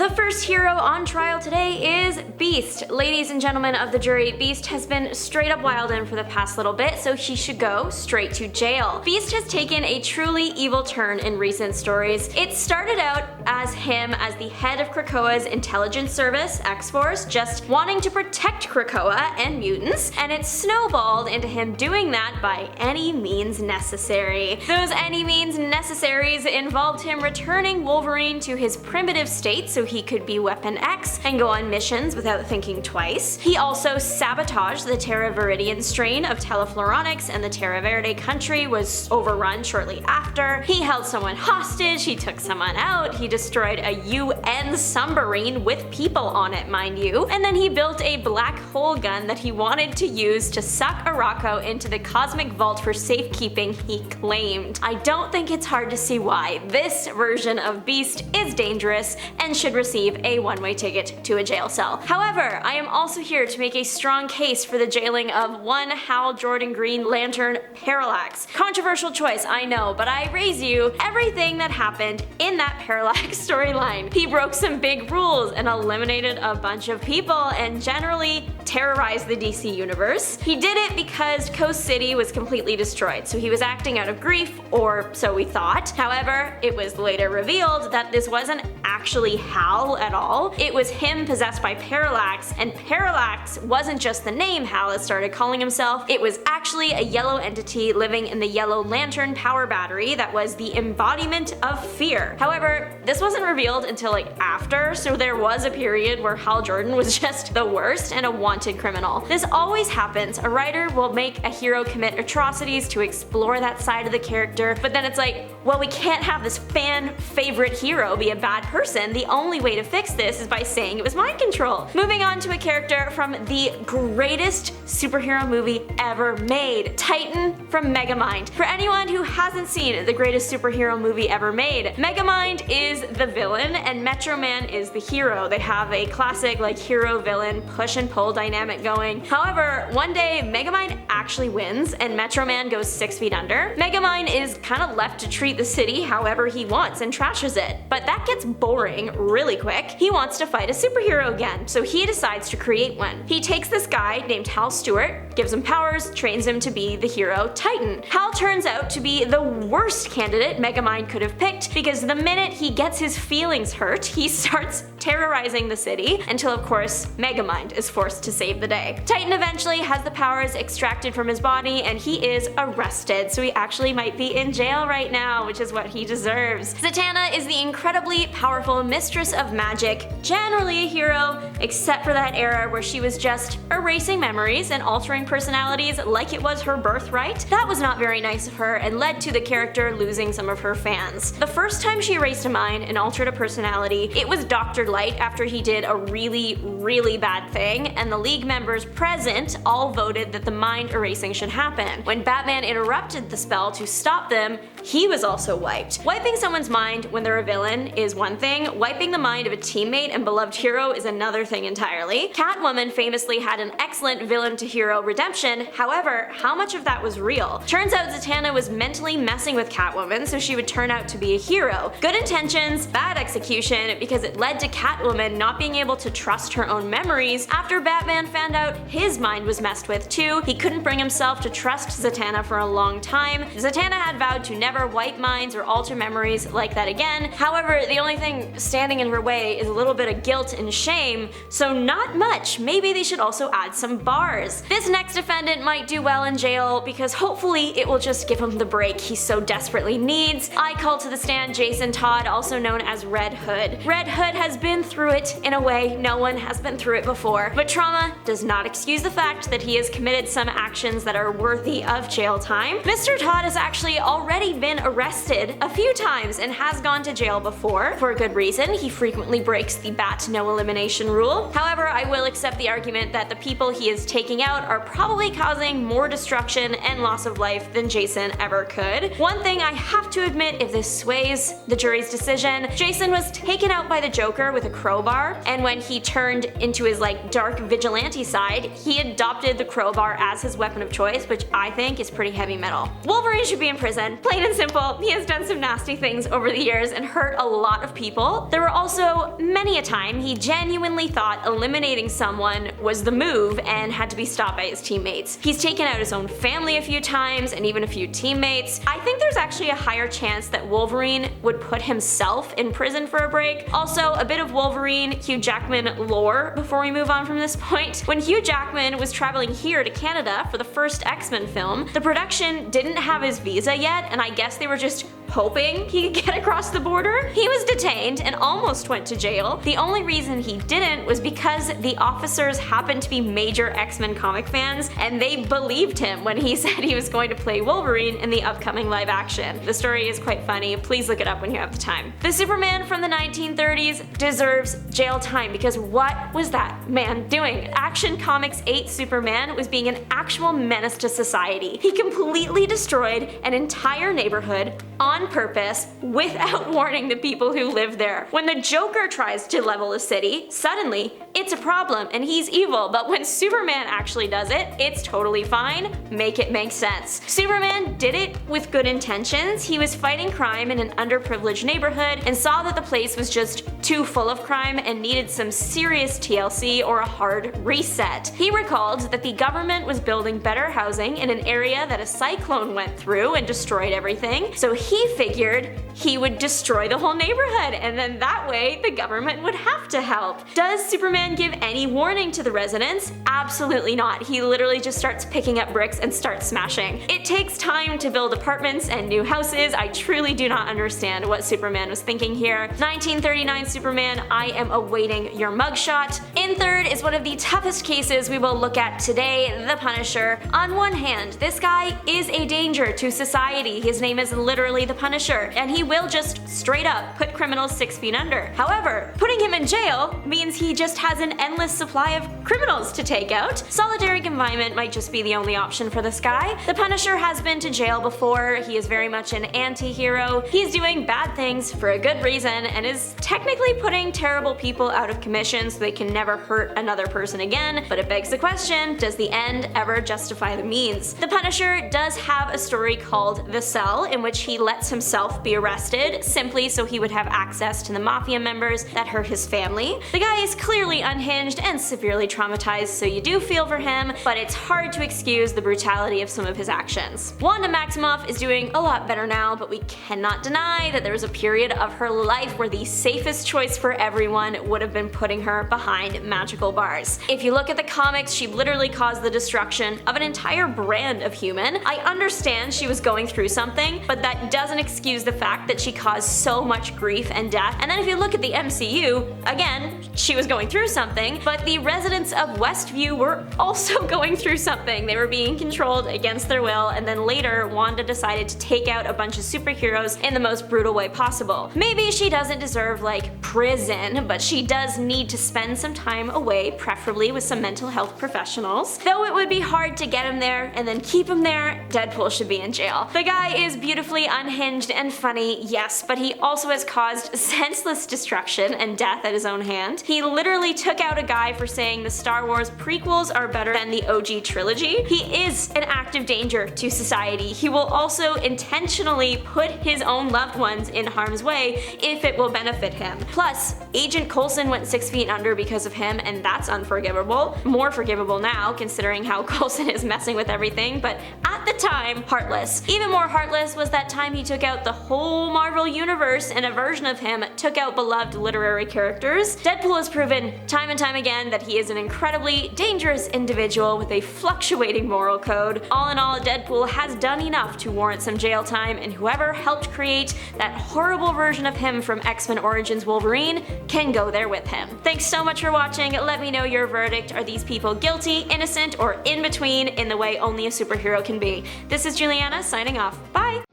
The first hero on trial today is Beast. Ladies and gentlemen of the jury, Beast has been straight up wildin' for the past little bit, so he should go straight to jail. Beast has taken a truly evil turn in recent stories. It started out as him as the head of Krakoa's intelligence service, X-Force, just wanting to protect Krakoa and mutants, and it snowballed into him doing that by any means necessary. Those any means necessaries involved him returning Wolverine to his primitive state so he could be Weapon X and go on missions without thinking twice. He also sabotaged the Terra Viridian strain of Telefloronics, and the Terra Verde country was overrun shortly after. He held someone hostage, he took someone out, he destroyed a UN submarine with people on it, mind you, and then he built a black hole gun that he wanted to use to suck Arakko into the cosmic vault for safekeeping, he claimed. I don't think it's hard to see why this version of Beast is dangerous and should receive a one-way ticket to a jail cell. However, I am also here to make a strong case for the jailing of one Hal Jordan Green Lantern Parallax. Controversial choice, I know, but I raise you everything that happened in that Parallax storyline. He broke some big rules and eliminated a bunch of people and generally terrorized the DC universe. He did it because Coast City was completely destroyed, so he was acting out of grief, or so we thought. However, it was later revealed that this wasn't actually Hal at all. It was him possessed by Parallax, and Parallax wasn't just the name Hal had started calling himself, it was actually a yellow entity living in the Yellow Lantern power battery that was the embodiment of fear. However, this wasn't revealed until after, so there was a period where Hal Jordan was just the worst and a wanted criminal. This always happens. A writer will make a hero commit atrocities to explore that side of the character, but then it's like, well, we can't have this fan favorite hero be a bad person. The only way to fix this is by saying it was mind control. Moving on to a character from the greatest superhero movie ever made, Titan from Megamind. For anyone who hasn't seen the greatest superhero movie ever made, Megamind is the villain and Metro Man is the hero. They have a classic hero-villain push and pull dynamic going. However, one day Megamind actually wins and Metro Man goes 6 feet under. Megamind is kind of left to treat the city however he wants and trashes it, but that gets boring really quick. He wants to fight a superhero again, so he decides to create one. He takes this guy named Hal Stewart, gives him powers, trains him to be the hero Titan. Hal turns out to be the worst candidate Megamind could have picked because the minute he gets his feelings hurt, he starts terrorizing the city until of course Megamind is forced to save the day. Titan eventually has the powers extracted from his body and he is arrested, so he actually might be in jail right now, which is what he deserves. Zatanna is the incredibly powerful mistress of magic, generally a hero, except for that era where she was just erasing memories and altering personalities like it was her birthright. That was not very nice of her and led to the character losing some of her fans. The first time she erased a mind and altered a personality, it was Dr. Light after he did a really bad thing, and the League members present all voted that the mind erasing should happen. When Batman interrupted the spell to stop them, he was also wiped. Wiping someone's mind when they're a villain is one thing, wiping the mind of a teammate and beloved hero is another thing entirely. Catwoman famously had an excellent villain to hero redemption, however, how much of that was real? Turns out Zatanna was mentally messing with Catwoman so she would turn out to be a hero. Good intentions, bad execution, because it led to Catwoman not being able to trust her own memories after Batman found out his mind was messed with too. He couldn't bring himself to trust Zatanna for a long time. Zatanna had vowed to never wipe minds or alter memories like that again. However, the only thing standing in her way is a little bit of guilt and shame, so not much. Maybe they should also add some bars. This next defendant might do well in jail because hopefully it will just give him the break he so desperately needs. I call to the stand Jason Todd, also known as Red Hood. Red Hood has been through it in a way no one has been through it before, but trauma does not excuse the fact that he has committed some actions that are worthy of jail time. Mr. Todd has actually already been arrested a few times and has gone to jail before, for a good reason. He frequently breaks the bat no elimination rule. However, I will accept the argument that the people he is taking out are probably causing more destruction and loss of life than Jason ever could. One thing I have to admit, if this sways the jury's decision, Jason was taken out by the Joker with with a crowbar, and when he turned into his like dark vigilante side, he adopted the crowbar as his weapon of choice, which I think is pretty heavy metal. Wolverine should be in prison, plain and simple. He has done some nasty things over the years and hurt a lot of people. There were also many a time he genuinely thought eliminating someone was the move and had to be stopped by his teammates. He's taken out his own family a few times and even a few teammates. I think there's actually a higher chance that Wolverine would put himself in prison for a break. Also, a bit of Wolverine, Hugh Jackman lore before we move on from this point. When Hugh Jackman was traveling here to Canada for the first X-Men film, the production didn't have his visa yet, and I guess they were just hoping he could get across the border. He was detained and almost went to jail. The only reason he didn't was because the officers happened to be major X-Men comic fans, and they believed him when he said he was going to play Wolverine in the upcoming live action. The story is quite funny. Please look it up when you have the time. The Superman from the 1930s deserves jail time because what was that man doing? Action Comics 8 Superman was being an actual menace to society. He completely destroyed an entire neighborhood on purpose without warning the people who live there. When the Joker tries to level a city, suddenly it's a problem and he's evil, but when Superman actually does it, it's totally fine. Make it make sense. Superman did it with good intentions. He was fighting crime in an underprivileged neighborhood and saw that the place was just too full of crime and needed some serious TLC or a hard reset. He recalled that the government was building better housing in an area that a cyclone went through and destroyed everything, so he figured he would destroy the whole neighborhood, and then that way the government would have to help. Does Superman give any warning to the residents? Absolutely not. He literally just starts picking up bricks and starts smashing. It takes time to build apartments and new houses. I truly do not understand what Superman was thinking here. 1939 Superman, I am awaiting your mugshot. In third is one of the toughest cases we will look at today, the Punisher. On one hand, this guy is a danger to society. His name is literally the Punisher, and he will just straight up put criminals 6 feet under. However, putting him in jail means he just has an endless supply of criminals to take out. Solitary confinement might just be the only option for this guy. The Punisher has been to jail before. He is very much an anti-hero. He's doing bad things for a good reason and is technically putting terrible people out of commission so they can never hurt another person again, but it begs the question, does the end ever justify the means? The Punisher does have a story called The Cell, in which he lets himself be arrested simply so he would have access to the mafia members that hurt his family. The guy is clearly unhinged and severely traumatized, so you do feel for him, but it's hard to excuse the brutality of some of his actions. Wanda Maximoff is doing a lot better now, but we cannot deny that there was a period of her life where the safest choice for everyone would have been putting her behind magical bars. If you look at the comics, she literally caused the destruction of an entire brand of human. I understand she was going through something, but that doesn't excuse the fact that she caused so much grief and death. And then if you look at the MCU, again, she was going through something, but the residents of Westview were also going through something. They were being controlled against their will, and then later Wanda decided to take out a bunch of superheroes in the most brutal way possible. Maybe she doesn't deserve like prison, but she does need to spend some time away, preferably with some mental health professionals. Though it would be hard to get him there and then keep him there, Deadpool should be in jail. The guy is beautifully unhinged and funny, yes, but he also has caused senseless destruction and death at his own hand. He literally took out a guy for saying the Star Wars prequels are better than the OG trilogy. He is an active danger to society. He will also intentionally put his own loved ones in harm's way if it will benefit him. Plus, Agent Coulson went 6 feet under because of him, and that's unforgivable. More forgivable now, considering how Coulson is messing with everything, but at the time, heartless. Even more heartless was that time he took out the whole Marvel universe and a version of him took out beloved literary characters. Deadpool has proven time and time again that he is an incredibly dangerous individual with a fluctuating moral code. All in all, Deadpool has done enough to warrant some jail time, and whoever helped create that horrible version of him from X-Men Origins Wolverine can go there with him. Thanks so much for watching. Let me know your verdict. Are these people guilty, innocent, or in between in the way only a superhero can be? This is Juliana signing off. Bye!